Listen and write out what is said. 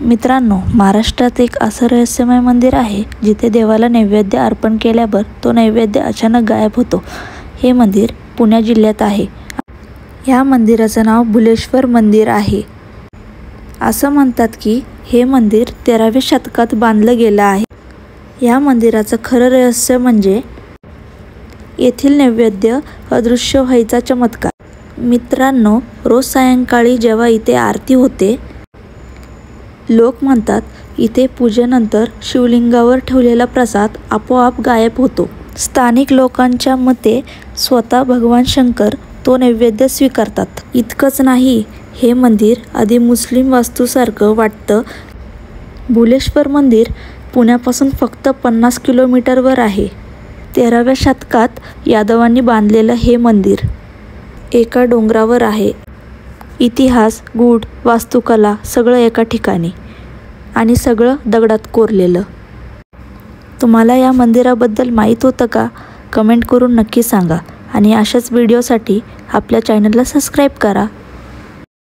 मित्रांनो, महाराष्ट्रात एक असं रहस्यमय मंदिर आहे जिथे देवाला नैवेद्य अर्पण केल्यावर तो नैवेद्य अचानक गायब होतो। हे मंदिर पुणे जिल्ह्यात आहे। या मंदिराचं नाव भुलेश्वर मंदिर आहे। असं म्हणतात की हे मंदिर 13व्या शतकात बांधलं गेलं आहे। या मंदिराचं खरं रहस्य म्हणजे येथील नैवेद्य अदृश्य व्हायचा चमत्कार। मित्रांनो, रोज सायंकाळी जेव्हा इथे आरती होते, लोक म्हणतात इथे पूजेनंतर शिवलिंगावर ठेवलेला प्रसाद आपोआप गायब होतो। स्थानिक लोकांच्या मते स्वतः भगवान शंकर तो नैवेद्य स्वीकारतात। इतकंच नाही, हे मंदिर आधी मुस्लिम वास्तूसारखं वाटतं। भुलेश्वर मंदिर पुण्यापासून फक्त 50 किलोमीटरवर आहे। 13व्या शतकात यादवांनी बांधलेलं हे मंदिर एका डोंगरावर आहे। इतिहास, गूढ, वास्तुकला सगळं एका ठिकाणी आणि सगळं दगडात कोरलेलं। तुम्हाला या मंदिराबद्दल माहीत होतं का? कमेंट करून नक्की सांगा आणि अशाच व्हिडिओसाठी आपल्या चॅनलला सबस्क्राईब करा।